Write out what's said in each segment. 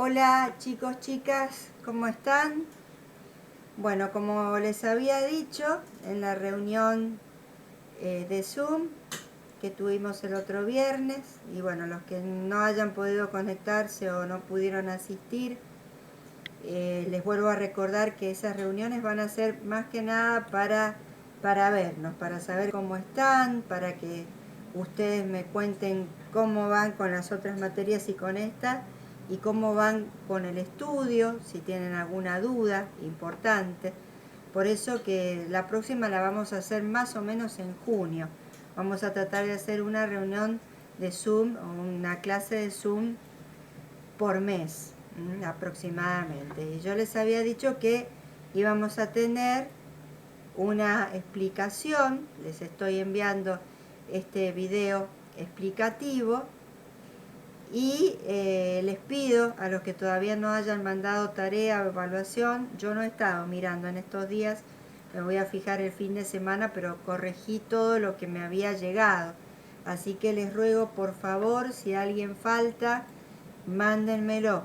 Hola chicos, chicas, ¿cómo están? Bueno, como les había dicho en la reunión de Zoom que tuvimos el otro viernes, y bueno, los que no hayan podido conectarse o no pudieron asistir, les vuelvo a recordar que esas reuniones van a ser más que nada para vernos, para saber cómo están, para que ustedes me cuenten cómo van con las otras materias y con esta, y cómo van con el estudio, si tienen alguna duda importante. Por eso que la próxima la vamos a hacer más o menos en junio. Vamos a tratar de hacer una reunión de Zoom o una clase de Zoom por mes aproximadamente. Y yo les había dicho que íbamos a tener una explicación. Les estoy enviando este video explicativo y les pido a los que todavía no hayan mandado tarea o evaluación. Yo no he estado mirando en estos días, me voy a fijar el fin de semana, pero corregí todo lo que me había llegado. Así que les ruego por favor, si alguien falta, mándenmelo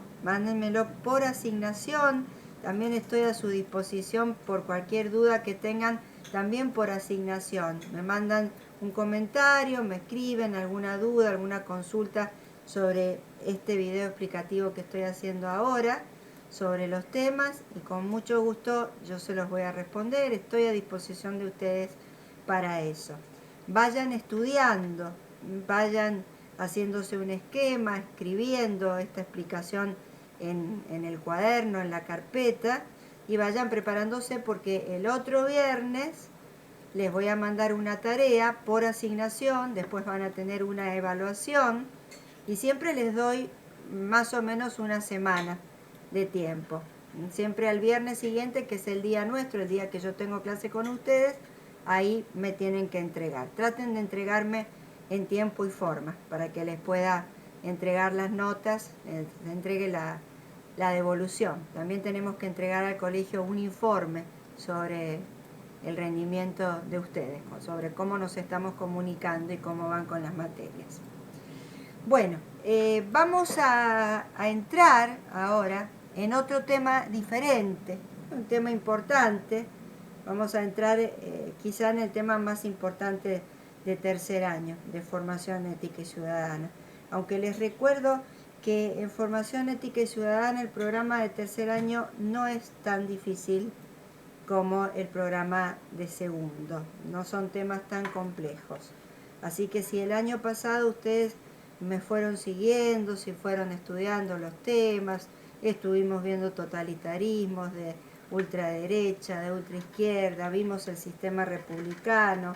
por asignación. También estoy a su disposición por cualquier duda que tengan, también por asignación. Me mandan un comentario, me escriben alguna duda, alguna consulta sobre este video explicativo que estoy haciendo ahora, sobre los temas, y con mucho gusto yo se los voy a responder. Estoy a disposición de ustedes para eso. Vayan estudiando, vayan haciéndose un esquema, escribiendo esta explicación en el cuaderno, en la carpeta, y vayan preparándose porque el otro viernes les voy a mandar una tarea por asignación, después van a tener una evaluación y siempre les doy más o menos una semana de tiempo. Siempre al viernes siguiente, que es el día nuestro, el día que yo tengo clase con ustedes, ahí me tienen que entregar. Traten de entregarme en tiempo y forma para que les pueda entregar las notas, entregue la devolución. También tenemos que entregar al colegio un informe sobre el rendimiento de ustedes, sobre cómo nos estamos comunicando y cómo van con las materias. Bueno, vamos a entrar ahora en otro tema diferente, un tema importante. Vamos a entrar quizá en el tema más importante de tercer año, de formación ética y ciudadana. Aunque les recuerdo que en formación ética y ciudadana el programa de tercer año no es tan difícil como el programa de segundo. No son temas tan complejos. Así que si el año pasado ustedes me fueron siguiendo, si fueron estudiando los temas, estuvimos viendo totalitarismos de ultraderecha, de ultraizquierda, vimos el sistema republicano,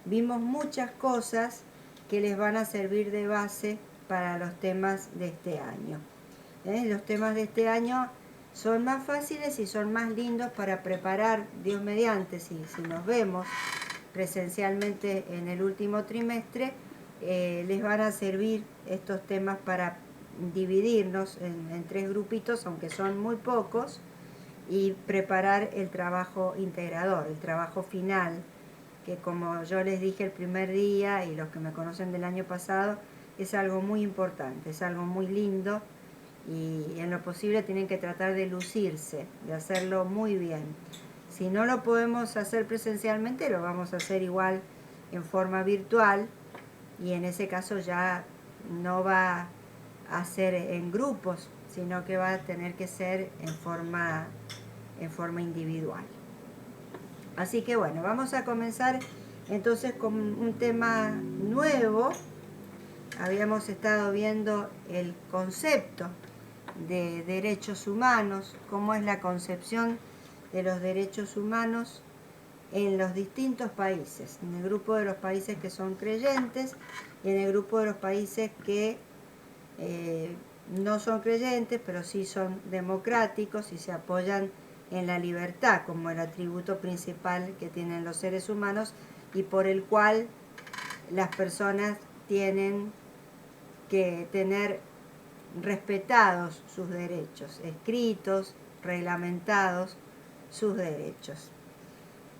vimos muchas cosas que les van a servir de base para los temas de este año. Los temas de este año son más fáciles y son más lindos para preparar, Dios mediante, si nos vemos presencialmente en el último trimestre, les van a servir estos temas para dividirnos en tres grupitos, aunque son muy pocos, y preparar el trabajo integrador, el trabajo final, que como yo les dije el primer día y los que me conocen del año pasado, es algo muy importante, es algo muy lindo, y en lo posible tienen que tratar de lucirse, de hacerlo muy bien. Si no lo podemos hacer presencialmente, lo vamos a hacer igual en forma virtual, y en ese caso ya no va a ser en grupos, sino que va a tener que ser en forma individual. Así que bueno, vamos a comenzar entonces con un tema nuevo. Habíamos estado viendo el concepto de derechos humanos, cómo es la concepción de los derechos humanos en los distintos países, en el grupo de los países que son creyentes y en el grupo de los países que no son creyentes, pero sí son democráticos y se apoyan en la libertad como el atributo principal que tienen los seres humanos y por el cual las personas tienen que tener respetados sus derechos, escritos, reglamentados sus derechos.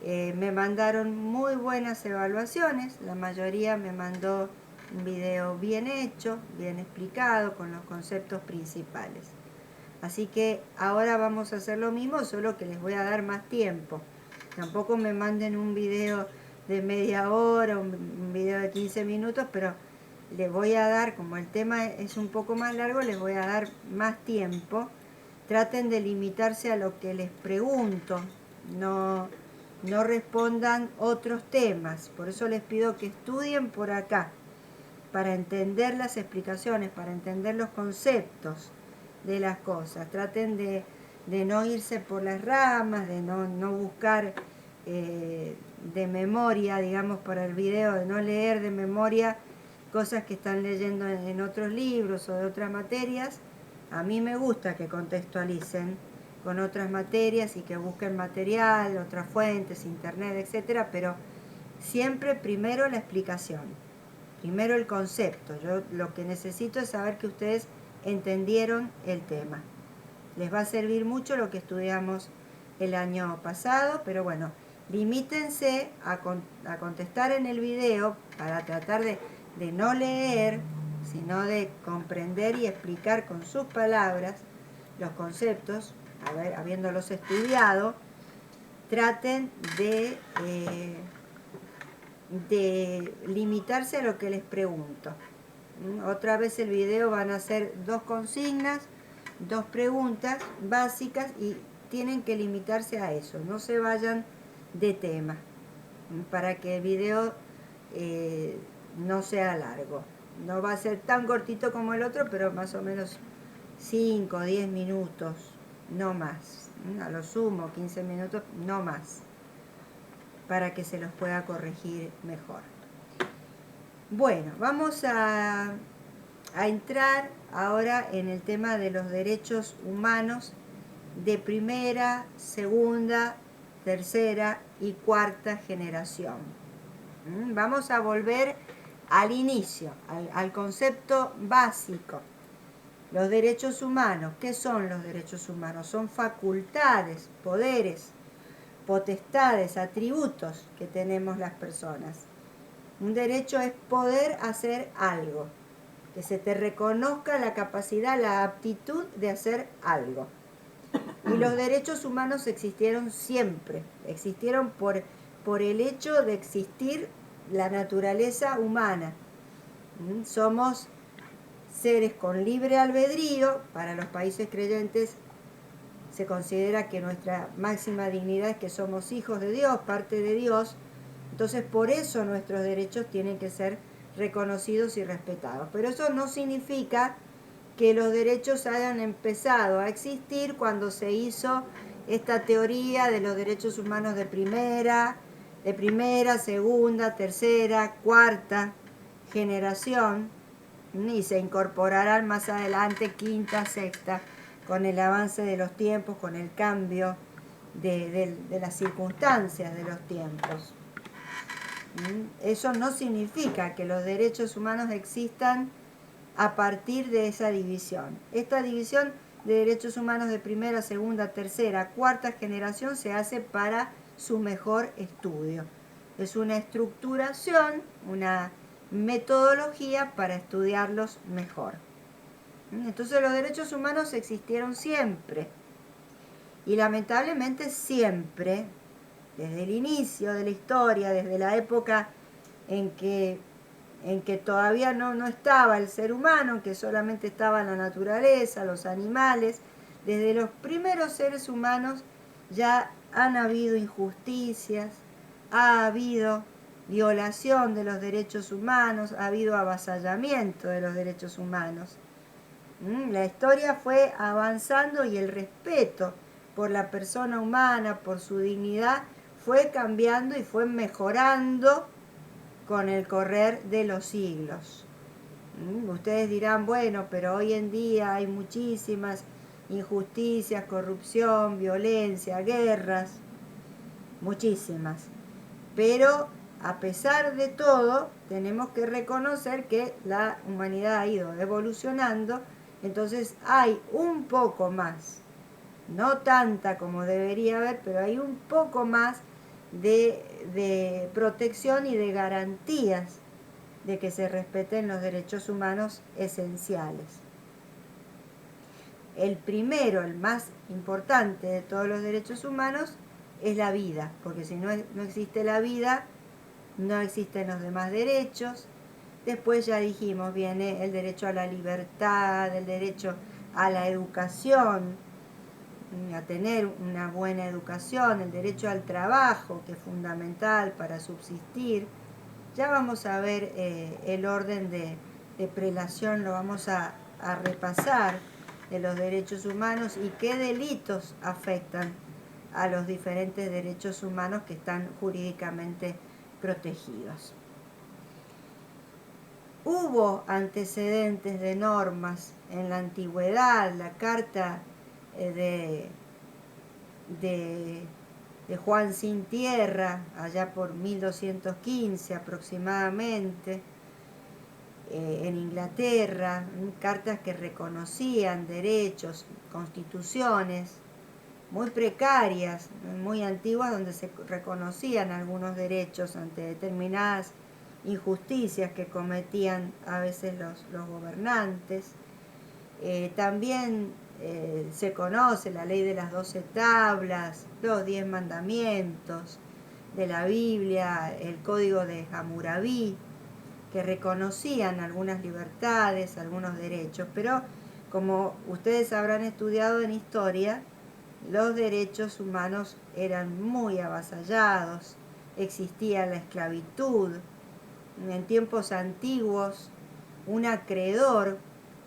Me mandaron muy buenas evaluaciones, la mayoría me mandó un video bien hecho, bien explicado, con los conceptos principales. Así que ahora vamos a hacer lo mismo, solo que les voy a dar más tiempo. Tampoco me manden un video de media hora, un video de 15 minutos, pero les voy a dar, como el tema es un poco más largo, les voy a dar más tiempo. Traten de limitarse a lo que les pregunto, no respondan otros temas. Por eso les pido que estudien por acá, para entender las explicaciones, para entender los conceptos de las cosas. Traten de no irse por las ramas, de no buscar de memoria, digamos, para el video, de no leer de memoria cosas que están leyendo en otros libros o de otras materias. A mí me gusta que contextualicen con otras materias y que busquen material, otras fuentes, internet, etcétera, pero siempre primero la explicación, primero el concepto. Yo lo que necesito es saber que ustedes entendieron el tema. Les va a servir mucho lo que estudiamos el año pasado, pero bueno, limítense a contestar en el video para tratar de no leer, sino de comprender y explicar con sus palabras los conceptos, habiéndolos estudiado. Traten de limitarse a lo que les pregunto. Otra vez el video van a ser 2 consignas, 2 preguntas básicas y tienen que limitarse a eso, no se vayan de tema, para que el video no sea largo. No va a ser tan cortito como el otro, pero más o menos 5 o 10 minutos, no más. A lo sumo 15 minutos, no más, para que se los pueda corregir mejor. Bueno, vamos a entrar ahora en el tema de los derechos humanos de primera, segunda, tercera y cuarta generación. Vamos a volver al inicio, al concepto básico. Los derechos humanos, ¿qué son los derechos humanos? Son facultades, poderes, potestades, atributos que tenemos las personas. Un derecho es poder hacer algo, que se te reconozca la capacidad, la aptitud de hacer algo. Y los derechos humanos existieron siempre, existieron por el hecho de existir la naturaleza humana. Somos seres con libre albedrío. Para los países creyentes se considera que nuestra máxima dignidad es que somos hijos de Dios, parte de Dios. Entonces por eso nuestros derechos tienen que ser reconocidos y respetados. Pero eso no significa que los derechos hayan empezado a existir cuando se hizo esta teoría de los derechos humanos de primera, segunda, tercera, cuarta generación, y se incorporarán más adelante quinta, sexta, con el avance de los tiempos, con el cambio de las circunstancias de los tiempos. Eso no significa que los derechos humanos existan a partir de esa división. Esta división de derechos humanos de primera, segunda, tercera, cuarta generación se hace para su mejor estudio. Es una estructuración, una metodología para estudiarlos mejor. Entonces los derechos humanos existieron siempre y lamentablemente siempre, desde el inicio de la historia, desde la época en que todavía no estaba el ser humano, que solamente estaba la naturaleza, los animales, desde los primeros seres humanos ya han habido injusticias, ha habido violación de los derechos humanos, ha habido avasallamiento de los derechos humanos. La historia fue avanzando y el respeto por la persona humana, por su dignidad, fue cambiando y fue mejorando con el correr de los siglos. Ustedes dirán, bueno, pero hoy en día hay muchísimas injusticias, corrupción, violencia, guerras, muchísimas. Pero a pesar de todo, tenemos que reconocer que la humanidad ha ido evolucionando, entonces hay un poco más, no tanta como debería haber, pero hay un poco más de protección y de garantías de que se respeten los derechos humanos esenciales. El primero, el más importante de todos los derechos humanos, es la vida, porque si no existe la vida, no existen los demás derechos. Después ya dijimos, viene el derecho a la libertad, el derecho a la educación, a tener una buena educación, el derecho al trabajo, que es fundamental para subsistir. Ya vamos a ver el orden de prelación, lo vamos a repasar, de los derechos humanos y qué delitos afectan a los diferentes derechos humanos que están jurídicamente protegidos. Hubo antecedentes de normas en la antigüedad, la carta de Juan Sin Tierra, allá por 1215 aproximadamente, en Inglaterra, cartas que reconocían derechos, constituciones muy precarias, muy antiguas, donde se reconocían algunos derechos ante determinadas injusticias que cometían a veces los gobernantes. También se conoce la ley de las 12 tablas, los 10 mandamientos de la Biblia, el código de Hammurabi, que reconocían algunas libertades, algunos derechos, pero como ustedes habrán estudiado en historia, los derechos humanos eran muy avasallados, existía la esclavitud. En tiempos antiguos, un acreedor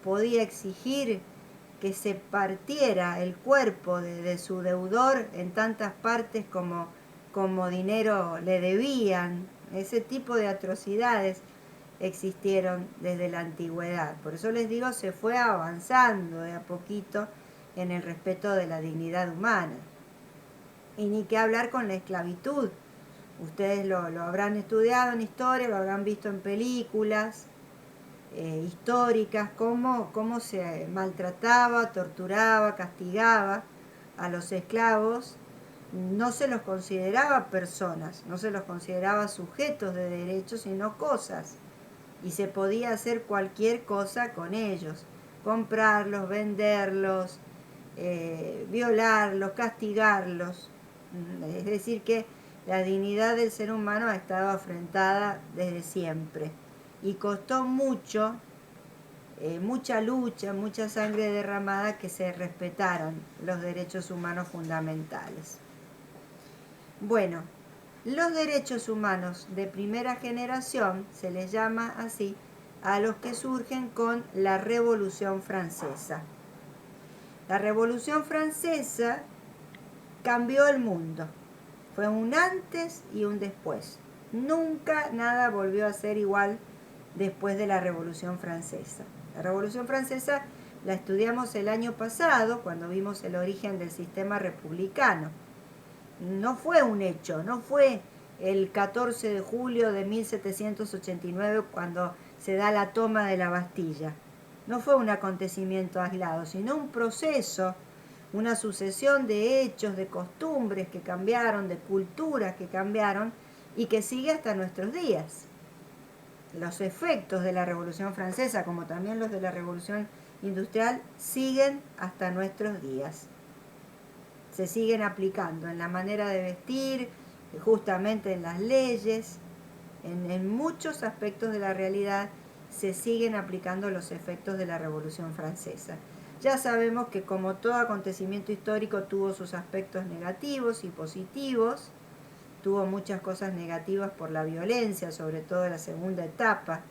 podía exigir que se partiera el cuerpo de su deudor en tantas partes como dinero le debían. Ese tipo de atrocidades existieron desde la antigüedad. Por eso les digo, se fue avanzando de a poquito en el respeto de la dignidad humana. Y ni qué hablar con la esclavitud. Ustedes lo habrán estudiado en historia, lo habrán visto en películas históricas, cómo se maltrataba, torturaba, castigaba a los esclavos. No se los consideraba personas, no se los consideraba sujetos de derechos, sino cosas. Y se podía hacer cualquier cosa con ellos, comprarlos, venderlos, violarlos, castigarlos. Es decir, que la dignidad del ser humano ha estado afrentada desde siempre y costó mucho, mucha lucha, mucha sangre derramada que se respetaran los derechos humanos fundamentales. Bueno, los derechos humanos de primera generación se les llama así a los que surgen con la Revolución Francesa. La Revolución Francesa cambió el mundo. Fue un antes y un después. Nunca nada volvió a ser igual después de la Revolución Francesa. La Revolución Francesa la estudiamos el año pasado cuando vimos el origen del sistema republicano. No fue un hecho, no fue el 14 de julio de 1789 cuando se da la toma de la Bastilla. No fue un acontecimiento aislado, sino un proceso, una sucesión de hechos, de costumbres que cambiaron, de culturas que cambiaron y que sigue hasta nuestros días. Los efectos de la Revolución Francesa, como también los de la Revolución Industrial, siguen hasta nuestros días. Se siguen aplicando en la manera de vestir, justamente en las leyes, en muchos aspectos de la realidad se siguen aplicando los efectos de la Revolución Francesa. Ya sabemos que como todo acontecimiento histórico tuvo sus aspectos negativos y positivos, tuvo muchas cosas negativas por la violencia, sobre todo en la segunda etapa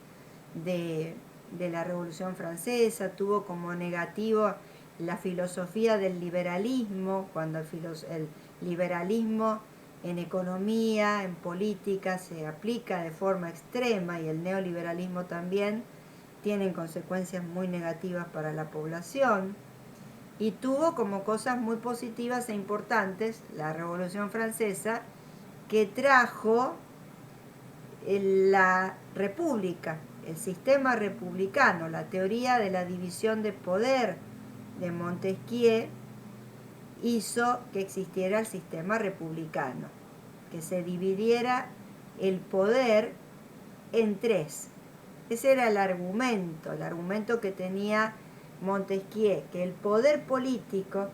de la Revolución Francesa, tuvo como negativo la filosofía del liberalismo, cuando el liberalismo en economía, en política se aplica de forma extrema y el neoliberalismo también, tienen consecuencias muy negativas para la población. Y tuvo como cosas muy positivas e importantes la Revolución Francesa, que trajo la república, el sistema republicano, la teoría de la división de poder de Montesquieu hizo que existiera el sistema republicano, que se dividiera el poder en tres. Ese era el argumento que tenía Montesquieu que el poder político,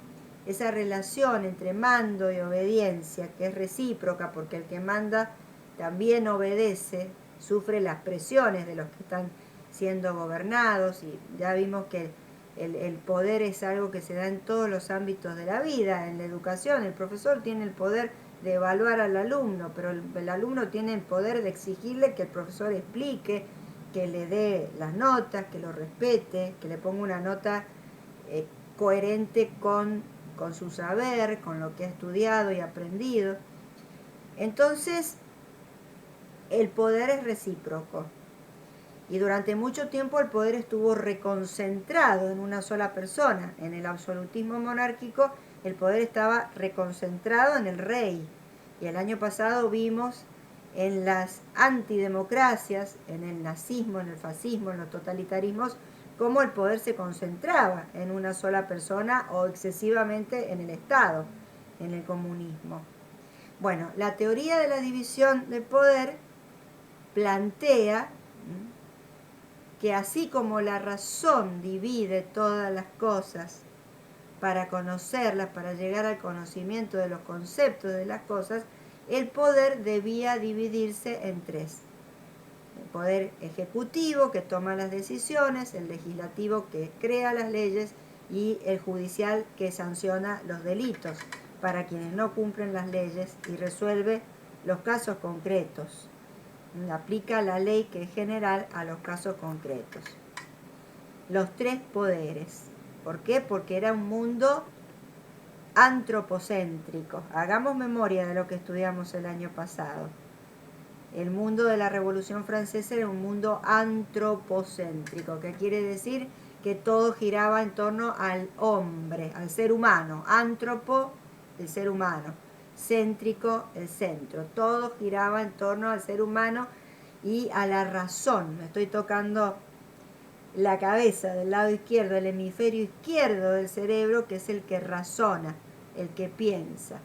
esa relación entre mando y obediencia, que es recíproca porque el que manda también obedece, sufre las presiones de los que están siendo gobernados, y ya vimos que el poder es algo que se da en todos los ámbitos de la vida. En la educación el profesor tiene el poder de evaluar al alumno, pero el alumno tiene el poder de exigirle que el profesor explique, que le dé las notas, que lo respete, que le ponga una nota coherente con su saber, con lo que ha estudiado y aprendido. Entonces, el poder es recíproco. Y durante mucho tiempo el poder estuvo reconcentrado en una sola persona. En el absolutismo monárquico el poder estaba reconcentrado en el rey. Y el año pasado vimos en las antidemocracias, en el nazismo, en el fascismo, en los totalitarismos, cómo el poder se concentraba en una sola persona o excesivamente en el Estado, en el comunismo. Bueno, la teoría de la división del poder plantea que así como la razón divide todas las cosas para conocerlas, para llegar al conocimiento de los conceptos de las cosas, el poder debía dividirse en tres. El poder ejecutivo, que toma las decisiones, el legislativo, que crea las leyes, y el judicial, que sanciona los delitos para quienes no cumplen las leyes y resuelve los casos concretos. Aplica la ley, que es general, a los casos concretos. Los tres poderes. ¿Por qué? Porque era un mundo antropocéntrico. Hagamos memoria de lo que estudiamos el año pasado. El mundo de la Revolución Francesa era un mundo antropocéntrico, que quiere decir que todo giraba en torno al hombre, al ser humano. Antropo, el ser humano. Céntrico, el centro. Todo giraba en torno al ser humano y a la razón. Me estoy tocando la cabeza del lado izquierdo, el hemisferio izquierdo del cerebro, que es el que razona, el que piensa.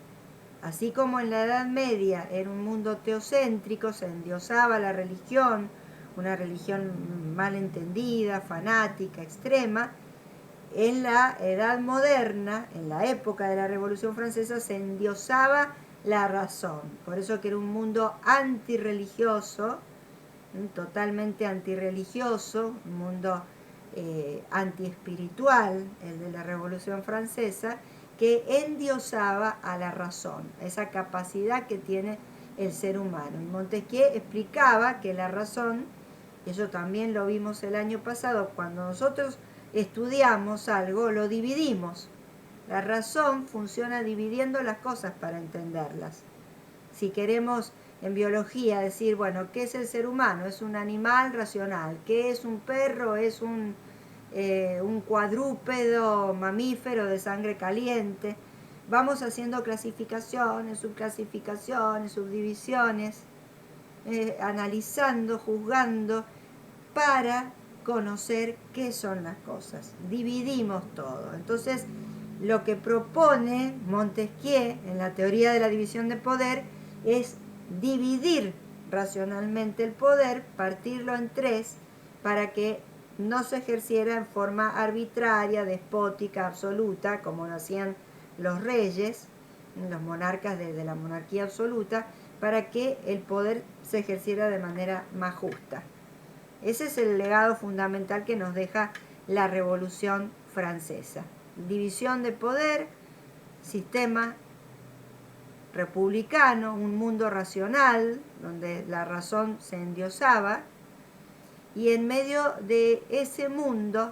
Así como en la Edad Media era un mundo teocéntrico, se endiosaba la religión, una religión mal entendida, fanática, extrema. En la Edad Moderna, en la época de la Revolución Francesa, se endiosaba la razón. Por eso que era un mundo antirreligioso, totalmente antirreligioso, un mundo antiespiritual, el de la Revolución Francesa, que endiosaba a la razón, esa capacidad que tiene el ser humano. Y Montesquieu explicaba que la razón, eso también lo vimos el año pasado, cuando nosotros estudiamos algo, lo dividimos. La razón funciona dividiendo las cosas para entenderlas. Si queremos en biología decir, bueno, ¿qué es el ser humano? Es un animal racional. ¿Qué es un perro? Es un cuadrúpedo mamífero de sangre caliente. Vamos haciendo clasificaciones, subclasificaciones, subdivisiones, analizando, juzgando, para conocer qué son las cosas. Dividimos todo. Entonces, lo que propone Montesquieu en la teoría de la división de poder es dividir racionalmente el poder, partirlo en tres, para que no se ejerciera en forma arbitraria, despótica, absoluta, como lo hacían los reyes, los monarcas de la monarquía absoluta, para que el poder se ejerciera de manera más justa. Ese es el legado fundamental que nos deja la Revolución Francesa. División de poder, sistema republicano, un mundo racional, donde la razón se endiosaba, y en medio de ese mundo,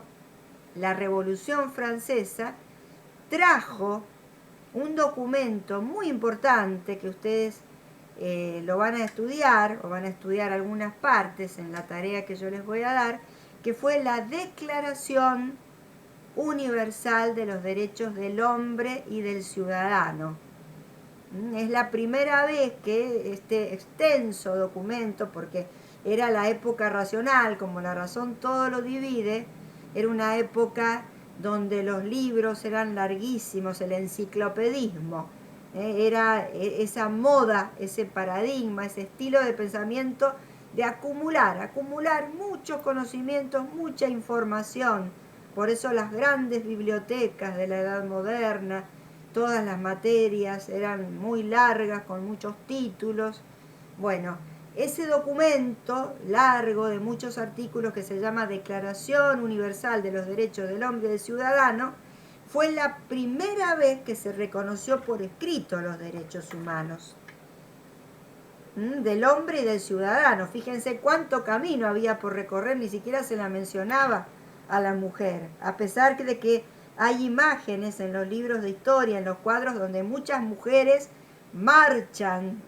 la Revolución Francesa trajo un documento muy importante que ustedes lo van a estudiar, o van a estudiar algunas partes en la tarea que yo les voy a dar, que fue la Declaración Universal de los Derechos del Hombre y del Ciudadano. Es la primera vez que este extenso documento, porque era la época racional, como la razón todo lo divide, era una época donde los libros eran larguísimos, el enciclopedismo, era esa moda, ese paradigma, ese estilo de pensamiento de acumular muchos conocimientos, mucha información, Por eso las grandes bibliotecas de la Edad Moderna, todas las materias eran muy largas, con muchos títulos. Bueno, ese documento largo de muchos artículos que se llama Declaración Universal de los Derechos del Hombre y del Ciudadano, fue la primera vez que se reconoció por escrito los derechos humanos del hombre y del ciudadano. Fíjense cuánto camino había por recorrer, ni siquiera se la mencionaba a la mujer, a pesar de que hay imágenes en los libros de historia, en los cuadros, donde muchas mujeres marchan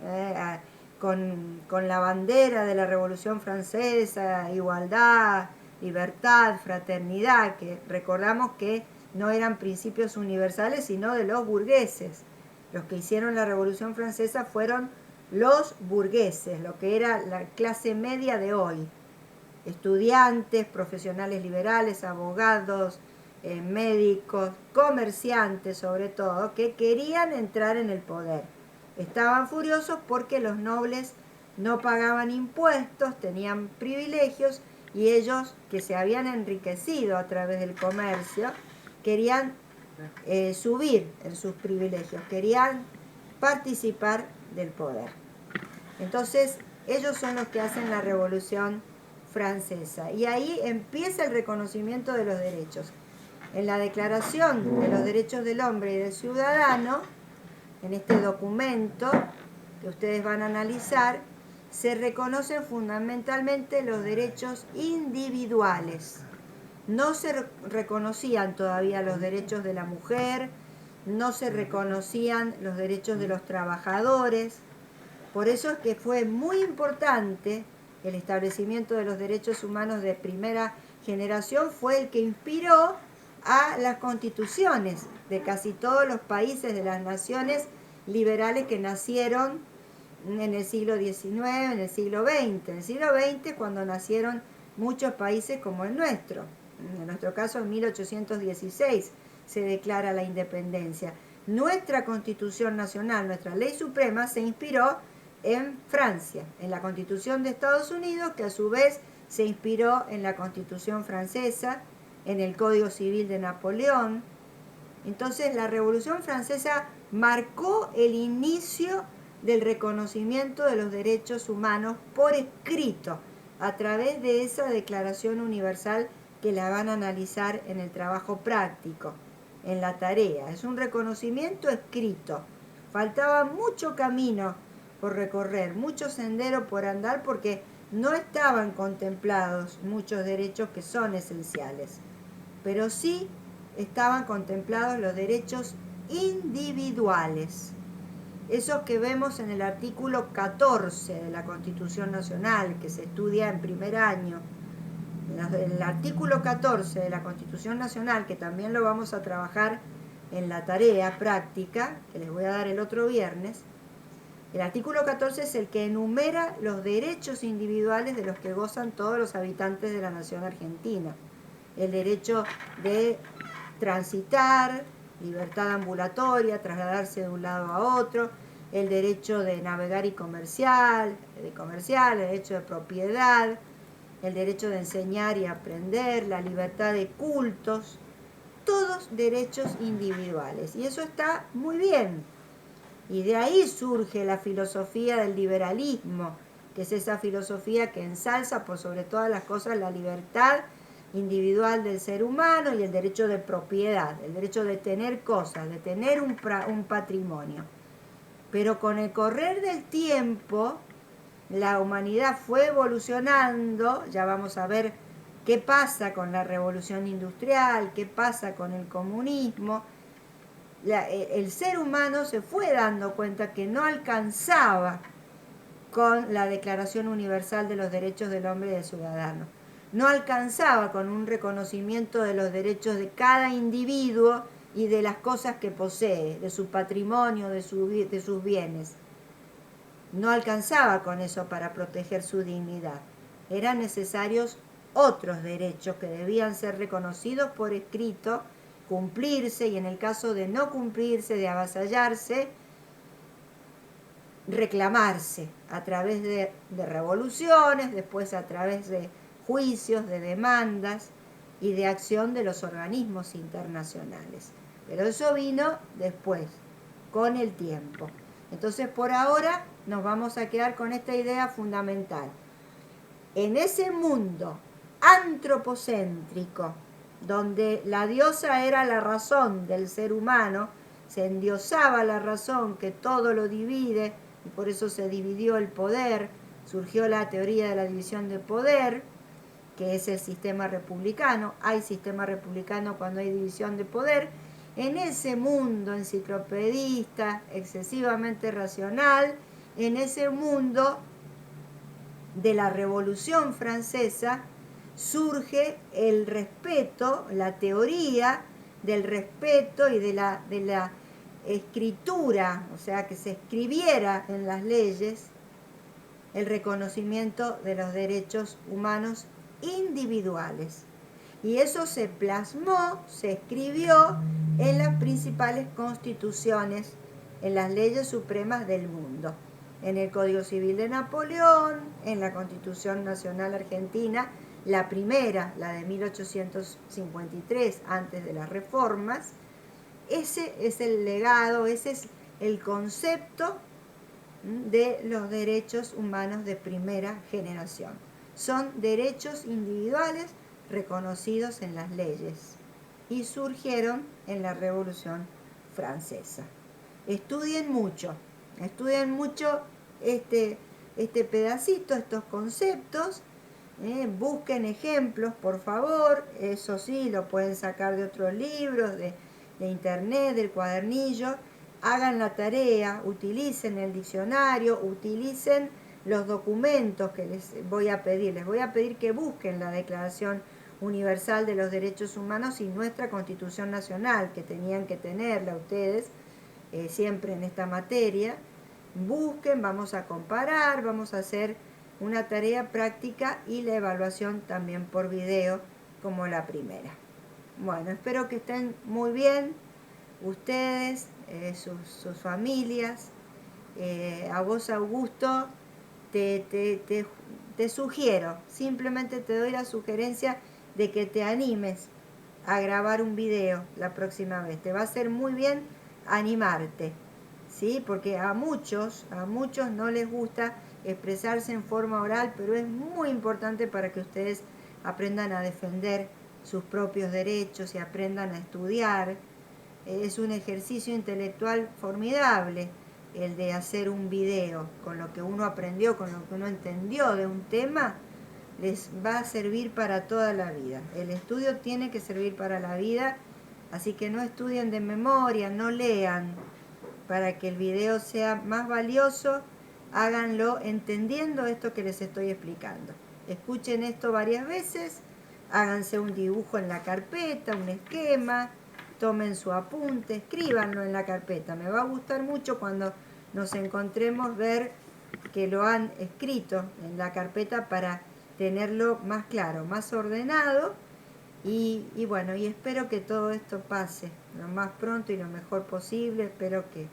con la bandera de la Revolución Francesa, igualdad, libertad, fraternidad, que recordamos que no eran principios universales, sino de los burgueses. Los que hicieron la Revolución Francesa fueron los burgueses, lo que era la clase media de hoy. Estudiantes, profesionales liberales, abogados, médicos, comerciantes sobre todo, que querían entrar en el poder. Estaban furiosos porque los nobles no pagaban impuestos, tenían privilegios, y ellos, que se habían enriquecido a través del comercio, querían subir en sus privilegios, querían participar del poder. Entonces, ellos son los que hacen la Revolución Francesa. Y ahí empieza el reconocimiento de los derechos. En la Declaración de los Derechos del Hombre y del Ciudadano, en este documento que ustedes van a analizar, se reconocen fundamentalmente los derechos individuales. No se reconocían todavía los derechos de la mujer, no se reconocían los derechos de los trabajadores. Por eso es que fue muy importante el establecimiento de los derechos humanos de primera generación, fue el que inspiró a las constituciones de casi todos los países de las naciones liberales que nacieron en el siglo XIX, en el siglo XX. En el siglo XX, cuando nacieron muchos países como el nuestro. En nuestro caso, en 1816 se declara la independencia. Nuestra Constitución Nacional, nuestra ley suprema, se inspiró en Francia, en la Constitución de Estados Unidos, que a su vez se inspiró en la Constitución francesa, en el Código Civil de Napoleón. Entonces, la Revolución Francesa marcó el inicio del reconocimiento de los derechos humanos por escrito, a través de esa Declaración Universal que la van a analizar en el trabajo práctico, en la tarea. Es un reconocimiento escrito. Faltaba mucho camino por recorrer, mucho sendero por andar, porque no estaban contemplados muchos derechos que son esenciales, pero sí estaban contemplados los derechos individuales, esos que vemos en el artículo 14 de la Constitución Nacional, que se estudia en primer año. El artículo 14 de la Constitución Nacional, que también lo vamos a trabajar en la tarea práctica, que les voy a dar el otro viernes. El artículo 14 es el que enumera los derechos individuales de los que gozan todos los habitantes de la nación argentina. El derecho de transitar, libertad ambulatoria, trasladarse de un lado a otro, el derecho de navegar y comercial, el derecho de propiedad, el derecho de enseñar y aprender, la libertad de cultos, todos derechos individuales. Y eso está muy bien. Y de ahí surge la filosofía del liberalismo, que es esa filosofía que ensalza por sobre todas las cosas la libertad individual del ser humano y el derecho de propiedad, el derecho de tener cosas, de tener un patrimonio. Pero con el correr del tiempo, la humanidad fue evolucionando. Ya vamos a ver qué pasa con la revolución industrial, qué pasa con el comunismo. El ser humano se fue dando cuenta que no alcanzaba con la Declaración Universal de los Derechos del Hombre y del Ciudadano. No alcanzaba con un reconocimiento de los derechos de cada individuo y de las cosas que posee, de su patrimonio, de sus bienes. No alcanzaba con eso para proteger su dignidad. Eran necesarios otros derechos que debían ser reconocidos por escrito, cumplirse, y en el caso de no cumplirse, de avasallarse, reclamarse a través de revoluciones, después a través de juicios, de demandas. y de acción de los organismos internacionales. Pero eso vino después, con el tiempo. Entonces, por ahora nos vamos a quedar con esta idea fundamental. En ese mundo antropocéntrico, donde la diosa era la razón del ser humano, se endiosaba la razón que todo lo divide, y por eso se dividió el poder, surgió la teoría de la división de poder, que es el sistema republicano. Hay sistema republicano cuando hay división de poder. En ese mundo enciclopedista, excesivamente racional, en ese mundo de la Revolución Francesa, surge el respeto, la teoría del respeto y de la escritura, o sea, que se escribiera en las leyes el reconocimiento de los derechos humanos individuales. Y eso se plasmó, se escribió en las principales constituciones, en las leyes supremas del mundo. En el Código Civil de Napoleón, en la Constitución Nacional Argentina, la primera, la de 1853, antes de las reformas. Ese es el legado, ese es el concepto de los derechos humanos de primera generación. Son derechos individuales reconocidos en las leyes y surgieron en la Revolución Francesa. Estudien mucho este pedacito, estos conceptos, busquen ejemplos, por favor, eso sí, lo pueden sacar de otros libros, de internet, del cuadernillo. Hagan la tarea, utilicen el diccionario, utilicen los documentos que les voy a pedir. Les voy a pedir que busquen la Declaración Universal de los Derechos Humanos y nuestra Constitución Nacional, que tenían que tenerla ustedes siempre en esta materia. Busquen, vamos a comparar, vamos a hacer una tarea práctica y la evaluación también por video como la primera. Bueno, espero que estén muy bien ustedes, sus familias. A vos, Augusto, te sugiero, simplemente te doy la sugerencia de que te animes a grabar un video la próxima vez. Te va a hacer muy bien animarte, ¿sí? Porque a muchos no les gusta expresarse en forma oral, pero es muy importante para que ustedes aprendan a defender sus propios derechos y aprendan a estudiar. Es un ejercicio intelectual formidable el de hacer un video con lo que uno aprendió, con lo que uno entendió de un tema. Les va a servir para toda la vida. El estudio tiene que servir para la vida, así que no estudien de memoria, no lean. Para que el video sea más valioso, háganlo entendiendo esto que les estoy explicando. Escuchen esto varias veces, háganse un dibujo en la carpeta, un esquema, tomen su apunte, escríbanlo en la carpeta. Me va a gustar mucho cuando nos encontremos ver que lo han escrito en la carpeta para tenerlo más claro, más ordenado. Y bueno, y espero que todo esto pase lo más pronto y lo mejor posible. Espero que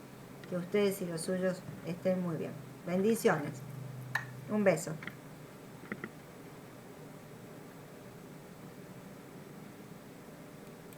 ustedes y los suyos estén muy bien. Bendiciones. Un beso.